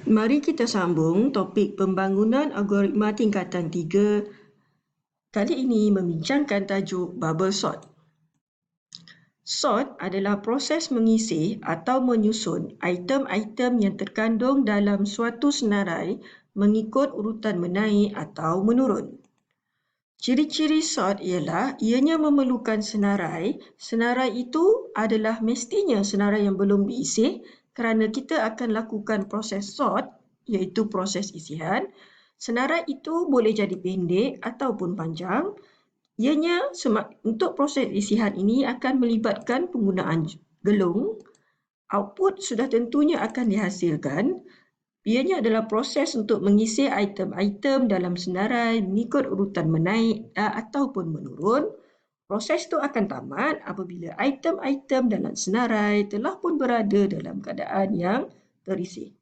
Mari kita sambung topik pembangunan algoritma tingkatan 3. Kali ini membincangkan tajuk bubble sort. Sort adalah proses mengisih atau menyusun item-item yang terkandung dalam suatu senarai mengikut urutan menaik atau menurun. Ciri-ciri sort ialah ianya memerlukan senarai. Senarai itu adalah mestinya senarai yang belum diisi kerana kita akan lakukan proses sort iaitu proses isihan. Senarai itu boleh jadi pendek ataupun panjang. Ianya untuk proses isihan ini akan melibatkan penggunaan gelung. Output sudah tentunya akan dihasilkan. Ianya adalah proses untuk mengisi item-item dalam senarai mengikut urutan menaik ataupun menurun. Proses itu akan tamat apabila item-item dalam senarai telah pun berada dalam keadaan yang terisi.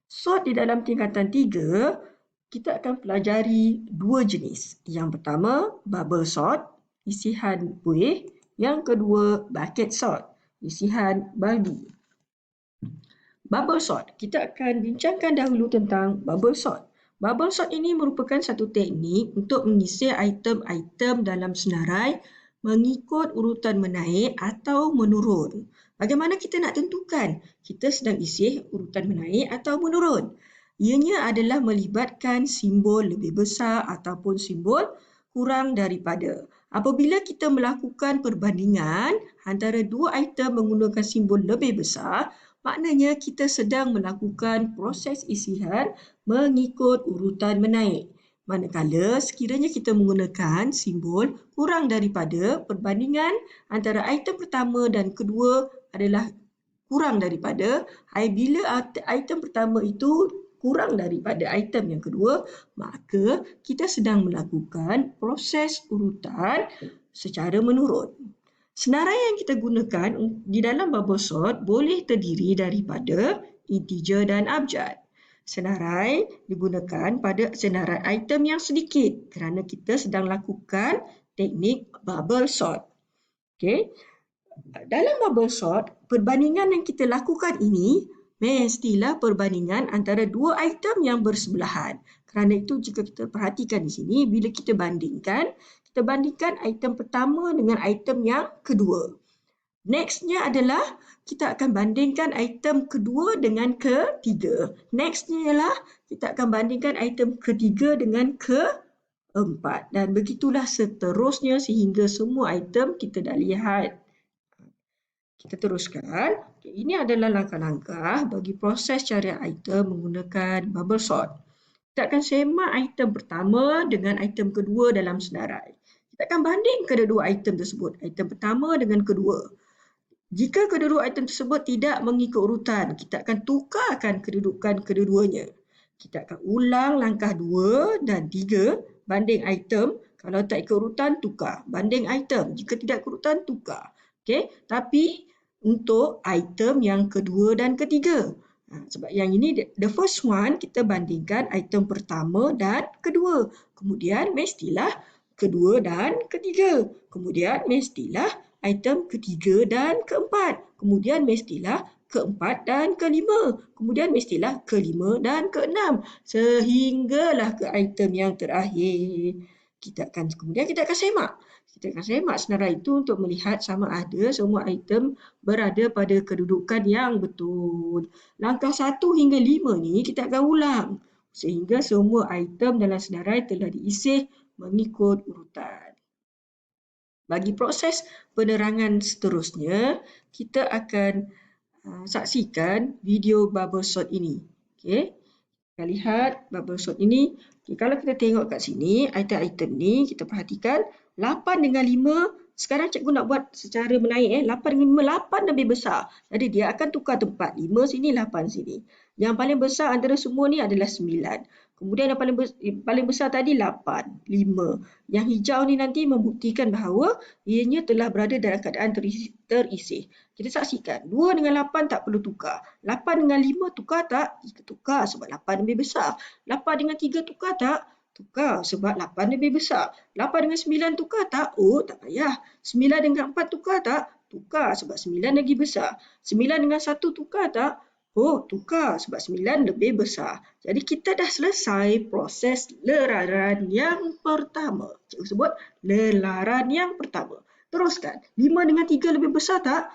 Sort di dalam tingkatan 3, kita akan pelajari dua jenis. Yang pertama, bubble sort, isihan buih. Yang kedua, bucket sort, isihan baldi. Bubble sort, kita akan bincangkan dahulu tentang bubble sort. Bubble sort ini merupakan satu teknik untuk mengisi item-item dalam senarai mengikut urutan menaik atau menurun. Bagaimana kita nak tentukan kita sedang isi urutan menaik atau menurun? Ianya adalah melibatkan simbol lebih besar ataupun simbol kurang daripada. Apabila kita melakukan perbandingan antara dua item menggunakan simbol lebih besar, maknanya kita sedang melakukan proses isihan mengikut urutan menaik. Manakala sekiranya kita menggunakan simbol kurang daripada, perbandingan antara item pertama dan kedua adalah kurang daripada. Bila item pertama itu kurang daripada item yang kedua, maka kita sedang melakukan proses urutan secara menurun. Senarai yang kita gunakan di dalam bubble sort boleh terdiri daripada integer dan abjad. Senarai digunakan pada senarai item yang sedikit kerana kita sedang lakukan teknik bubble sort. Okey. Dalam bubble sort, perbandingan yang kita lakukan ini mestilah perbandingan antara dua item yang bersebelahan. Kerana itu jika kita perhatikan di sini, bila kita bandingkan item pertama dengan item yang kedua. Nextnya adalah kita akan bandingkan item kedua dengan ketiga. Nextnya ialah kita akan bandingkan item ketiga dengan keempat. Dan begitulah seterusnya sehingga semua item kita dah lihat. Kita teruskan. Ini adalah langkah-langkah bagi proses carian item menggunakan bubble sort. Kita akan semak item pertama dengan item kedua dalam senarai. Kita akan banding kedua item tersebut. Item pertama dengan kedua. Jika kedua item tersebut tidak mengikut urutan, kita akan tukarkan kedudukan kedua-duanya. Kita akan ulang langkah 2 dan 3, banding item. Kalau tak ikut urutan, tukar. Banding item. Jika tidak ikut urutan, tukar. Okay? Tapi untuk item yang kedua dan ketiga. Sebab yang ini, the first one, kita bandingkan item pertama dan kedua. Kemudian mestilah kedua dan ketiga. Kemudian mestilah item ketiga dan keempat. Kemudian mestilah keempat dan kelima. Kemudian mestilah kelima dan keenam. Sehinggalah ke item yang terakhir. Kemudian kita akan semak. Kita akan semak senarai itu untuk melihat sama ada semua item berada pada kedudukan yang betul. Langkah 1 hingga 5 ni kita akan ulang. Sehingga semua item dalam senarai telah diisi mengikut urutan. Bagi proses penerangan seterusnya, kita akan saksikan video bubble sort ini. Okey. Kita lihat bubble sort ini. Okay, kalau kita tengok kat sini, item-item ni kita perhatikan 8 dengan 5. Sekarang cikgu nak buat secara menaik. 8 dengan 5, 8 lebih besar. Jadi dia akan tukar tempat. 5 sini, 8 sini. Yang paling besar antara semua ni adalah 9. Kemudian yang paling besar tadi 8, 5. Yang hijau ni nanti membuktikan bahawa ianya telah berada dalam keadaan terisi. Kita saksikan. 2 dengan 8 tak perlu tukar. 8 dengan 5 tukar tak? Tukar sebab 8 lebih besar. 8 dengan 3 tukar tak? Tukar sebab 8 lebih besar. 8 dengan 9 tukar tak? Oh, tak payah. 9 dengan 4 tukar tak? Tukar sebab 9 lagi besar. 9 dengan 1 tukar tak? Oh, tukar sebab 9 lebih besar. Jadi kita dah selesai proses lararan yang pertama. Cikgu sebut lelaran yang pertama. Teruskan. 5 dengan 3 lebih besar tak?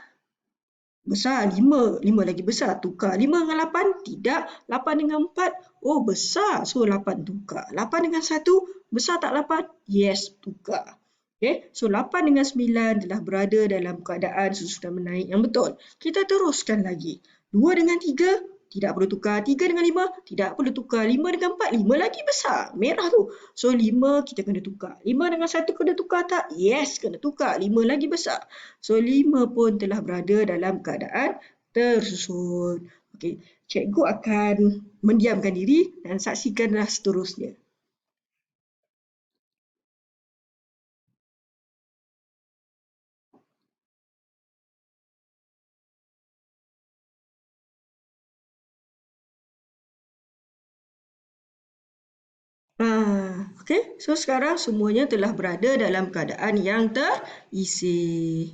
Besar. 5. 5 lagi besar. Tukar. 5 dengan 8? Tidak. 8 dengan 4? Oh, besar. So, 8 tukar. 8 dengan 1? Besar tak 8? Yes, tukar. Okay. So, 8 dengan 9 telah berada dalam keadaan susunan menaik yang betul. Kita teruskan lagi. 2 dengan 3? Tidak perlu tukar. 3 dengan 5? Tidak perlu tukar. 5 dengan 4? 5 lagi besar. Merah tu. So, 5 kita kena tukar. 5 dengan 1 kena tukar tak? Yes, kena tukar. 5 lagi besar. So, 5 pun telah berada dalam keadaan tersusun. Okey, cikgu akan mendiamkan diri dan saksikanlah seterusnya. Okey, so sekarang semuanya telah berada dalam keadaan yang terisi.